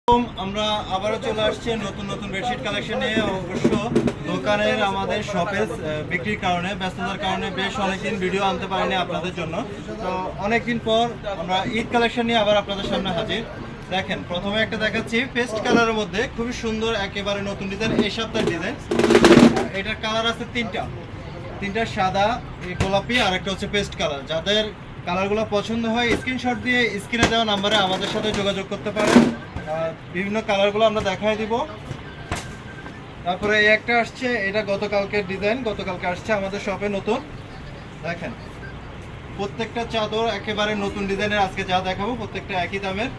আমরা আবারও চলে আসছি নতুন নতুন বেডশিট কালেকশন নিয়ে। অবশ্য দোকানের আমাদের শপের বিক্রির কারণে ব্যস্ততার কারণে বেশ অনেকদিন ভিডিও আনতে পারিনি আপনাদের জন্য। তো অনেকদিন পর আমরা ঈদ কালেকশন নিয়ে আবার আপনাদের সামনে হাজির। দেখেন, প্রথমে একটা দেখাচ্ছি পেস্ট কালারের মধ্যে খুবই সুন্দর একেবারে নতুন ডিজাইন, এই সপ্তাহের ডিজাইন। এটার কালার আছে তিনটা সাদা, গোলাপি আর একটা হচ্ছে পেস্ট কালার। যাদের কালারগুলো পছন্দ হয় স্ক্রিনশট দিয়ে স্ক্রিনে দেওয়া নাম্বারে আমাদের সাথে যোগাযোগ করতে পারেন। বিভিন্ন কালারগুলো আমরা দেখাই দিব। তারপরে এই একটা আসছে, এটা গতকালকের ডিজাইন, গতকালকে আসছে আমাদের শপে নতুন। দেখেন, প্রত্যেকটা চাদর একেবারে নতুন ডিজাইনের। আজকে যা দেখাবো প্রত্যেকটা একই দামের।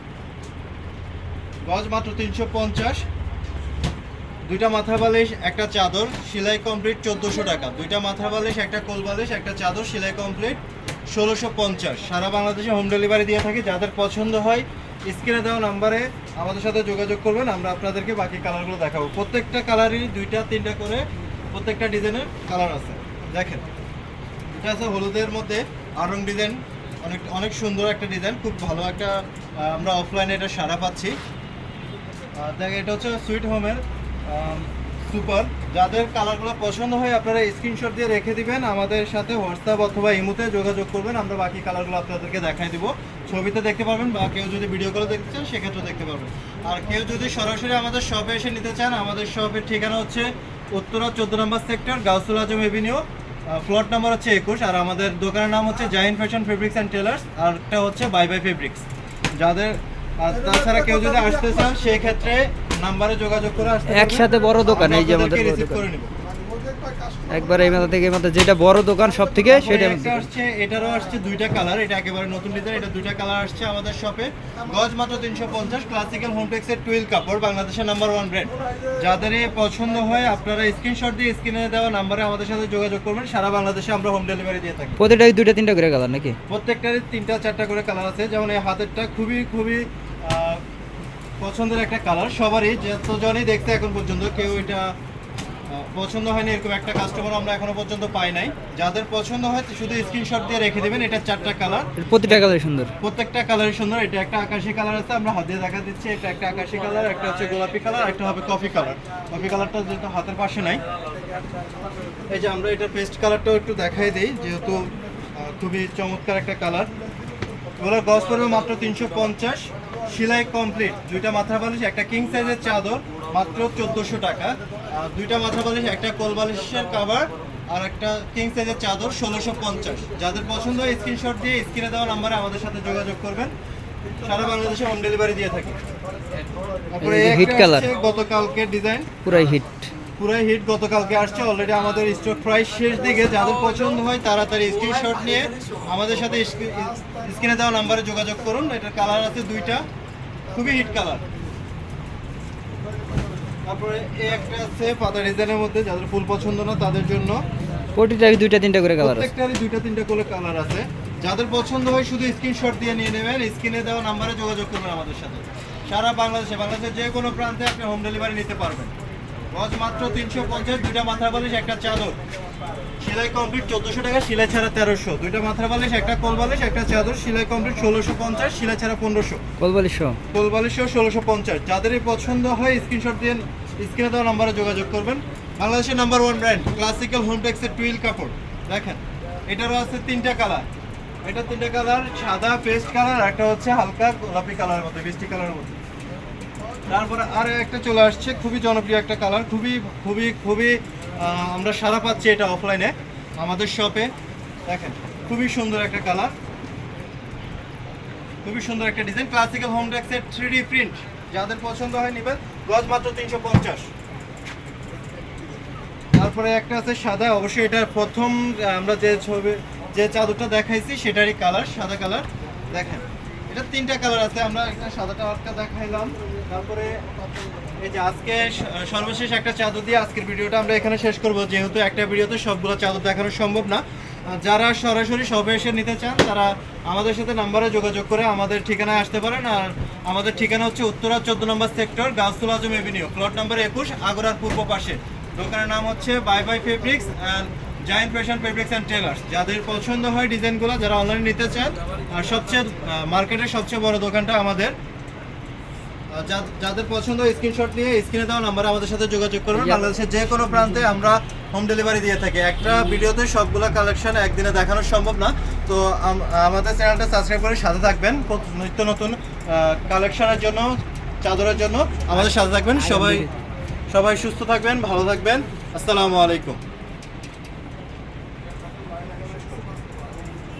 গজ মাত্র 350। দুইটা মাথা বালিশ একটা চাদর সেলাই কমপ্লিট 1400 টাকা। দুইটা মাথা বালিশ একটা কোল বালিশ একটা চাদর সেলাই কমপ্লিট 1650। সারা বাংলাদেশে হোম ডেলিভারি দিয়ে থাকি। যাদের পছন্দ হয় স্ক্রিনে দেওয়া নাম্বারে আমাদের সাথে যোগাযোগ করবেন, আমরা আপনাদেরকে বাকি কালারগুলো দেখাবো। প্রত্যেকটা কালারই দুইটা তিনটা করে প্রত্যেকটা ডিজাইনের কালার আছে। দেখেন, এটা আছে হলুদের মধ্যে আরং ডিজাইন, অনেক সুন্দর একটা ডিজাইন, খুব ভালো একটা। আমরা অফলাইনে এটা সারা পাচ্ছি। দেখেন, এটা হচ্ছে সুইট হোমের সুপার। যাদের কালারগুলো পছন্দ হয় আপনারা স্ক্রিনশট দিয়ে রেখে দিবেন, আমাদের সাথে হোয়াটসঅ্যাপ অথবা ইমোতে যোগাযোগ করবেন, আমরা বাকি কালারগুলো আপনাদেরকে দেখাই দিব। ছবিতে দেখতে পারবেন বা কেউ যদি ভিডিও কলে দেখতে চান সেক্ষেত্রে দেখতে পারবেন। আর কেউ যদি সরাসরি আমাদের শপে এসে নিতে চান, আমাদের শপের ঠিকানা হচ্ছে উত্তরা 14 নম্বর sector, Gausul Azam avenue, plot number হচ্ছে 21। আর আমাদের দোকানের নাম হচ্ছে giant fashion fabrics and tailors, আর একটা হচ্ছে বাই বাই ফেব্রিক্স। যাদের তাছাড়া কেউ যদি আসতে চান সেই ক্ষেত্রে নাম্বারে যোগাযোগ করে আসতে পারবেন। একসাথে বড় দোকান, এই যে আমাদের রিসিভ করে নিব একবার এই মাথা থেকে এই মাথা, যেটা বড় দোকান সব থেকে সেটা আসছে। এটারও আসছে দুইটা কালার, এটা একেবারে নতুন ডিজাইন। এটা দুইটা কালার আসছে আমাদের শপে। গজ মাত্র 350। ক্লাসিক্যাল হোমটেক্সের টুইল কাপড়, বাংলাদেশের নাম্বার 1 ব্র্যান্ড। যাদের পছন্দ হয় আপনারা স্ক্রিনশট দিয়ে স্ক্রিনে দেওয়া নাম্বারে আমাদের সাথে যোগাযোগ করবেন। সারা বাংলাদেশে আমরা হোম ডেলিভারি দিয়ে থাকি। প্রত্যেকটাই দুইটা তিনটা করে কালার নাকি? প্রত্যেকটারই 3টা 4টা করে কালার আছে। যেমন এই হাতেরটা খুবই খুবই পছন্দের একটা কালার সবারই, যতজনই দেখতে এখন পর্যন্ত কেউ এটা পছন্দ হয়নি এরকম একটা কাস্টমার আমরা এখনো পর্যন্ত পাই নাই। যাদের পছন্দ হয় শুধু স্ক্রিনশট দিয়ে রেখে দেবেন। এটা 4টা কালার, প্রত্যেকটা কালার সুন্দর, প্রত্যেকটা কালারই সুন্দর। এটা একটা আকাশী কালার আছে, আমরা হাত দিয়ে দেখা দিচ্ছি। এটা একটা আকাশী কালার, একটা হচ্ছে গোলাপি কালার, একটা হবে কফি কালার। কফি কালারটা যেহেতু হাতের পাশে নাই, এই যে আমরা এটা পেস্ট কালারটাও একটু দেখাই দিই, যেহেতু খুবই চমৎকার একটা কালার। এগুলোর গজ পড়বে মাত্র 350, সেলাই কমপ্লিট। দুইটা মাথা বালিশ একটা কিং সাইজের চাদর মাত্র 1400 টাকা। দুইটা মাথা বালিশ একটা কোল বালিশের কাভার আর একটা কিং সাইজের চাদর 1650। যাদের পছন্দ হয় স্ক্রিনশট দিয়ে স্ক্রিনে দেওয়া নাম্বারে আমাদের সাথে যোগাযোগ করবেন। সারা বাংলাদেশে হোম ডেলিভারি দিয়ে থাকি। তারপরে হিট কালার, গতকালকে ডিজাইন পুরাই হিট গতকালকে আসছে। অলরেডি আমাদের স্টক প্রাইস শেষ দিকে। যাদের পছন্দ হয় তাড়াতাড়ি স্ক্রিনশট নিয়ে আমাদের সাথে স্ক্রিনে দেওয়া নাম্বারে যোগাযোগ করুন। এটার কালার আছে দুইটা, খুবই হিট কালার। তারপরে এই একটা আছে পাতা ডিজাইনের মধ্যে, যাদের ফুল পছন্দ না তাদের জন্য প্রত্যেকটারই দুইটা তিনটা করে কালার আছে। প্রত্যেকটারই দুইটা তিনটা করে কালার আছে। যাদের পছন্দ হয় শুধু স্ক্রিনশট দিয়ে নিয়ে নেবেন, স্ক্রিনে দেওয়া নাম্বারে যোগাযোগ করবেন আমাদের সাথে। সারা বাংলাদেশের যে কোনো প্রান্তে আপনি হোম ডেলিভারি নিতে পারবেন। গজ মাত্র 350। দুইটা মাথা বালিশ একটা চাদর সেলাই কমপ্লিট 1400 টাকা, সেলাই ছাড়া 1300। দুইটা মাথা বালিশ একটা কোল বালিশ একটা চাদর সেলাই কমপ্লিট 1650, সেলাই ছাড়া 1500। কোল বালিশ 1650। যাদের পছন্দ হয় স্ক্রিনশট দিয়ে স্ক্রিনে দেওয়া নাম্বারে যোগাযোগ করবেন। বাংলাদেশের নাম্বার 1 ব্র্যান্ড ক্লাসিক্যাল হোমটেক্সের টুইল কাপড়। দেখেন, এটারও আছে 3টা কালার। এটা 3টা কালার, সাদা পেস্ট কালার, একটা হচ্ছে হালকা গোলাপি কালারের মতো, মিষ্টি কালারের মতো। তারপরে আর একটা চলে আসছে খুবই জনপ্রিয় একটা কালার, খুবই খুবই খুবই আমরা সারা পাচ্ছি এটা অফলাইনে আমাদের শপে। দেখেন, খুবই সুন্দর একটা কালার, খুবই সুন্দর একটা ডিজাইন। Classical হোমটেক্সের 3D print. যাদের পছন্দ হয় নেবেন। গজ মাত্র 350। তারপরে একটা আছে সাদা, অবশ্যই এটা প্রথম আমরা যে চাদরটা দেখাইছি সেটারই কালার, সাদা কালার। দেখেন, এটা 3টা কালার আছে, আমরা একটা সাদাটা আটকা দেখাইলাম। তারপরে এই যে আজকে সর্বশেষ একটা চাদর দিয়ে আজকের ভিডিওটা আমরা এখানে শেষ করব, যেহেতু একটা ভিডিওতে সবগুলো চাদর দেখানো সম্ভব না। যারা সরাসরি শপে এসে নিতে চান তারা আমাদের সাথে নাম্বারে যোগাযোগ করে আমাদের ঠিকানায় আসতে পারেন। আর আমাদের ঠিকানা হচ্ছে উত্তরা 14 নম্বর sector, Gausul Azam avenue, plot number 21, আগুরার পূর্ব পাশে। দোকানের নাম হচ্ছে bye bye fabrics and giant fashion fabrics and tailors. যাদের পছন্দ হয় ডিজাইনগুলো, যারা অনলাইনে নিতে চান, আর মার্কেটের সবচেয়ে বড় দোকানটা আমাদের যাদের পছন্দ স্ক্রিনশট নিয়ে স্ক্রিনে দেওয়া নাম্বারে আমাদের সাথে যোগাযোগ করবেন। বাংলাদেশের যে কোনো প্রান্তে আমরা হোম ডেলিভারি দিয়ে থাকি। একটা ভিডিওতে সবগুলো কালেকশন একদিনে দেখানো সম্ভব না, তো আমাদের চ্যানেলটা সাবস্ক্রাইব করে সাথে থাকবেন নিত্য নতুন কালেকশনের জন্য, চাদরের জন্য আমাদের সাথে থাকবেন। সবাই সুস্থ থাকবেন, ভালো থাকবেন। আসসালামু আলাইকুম।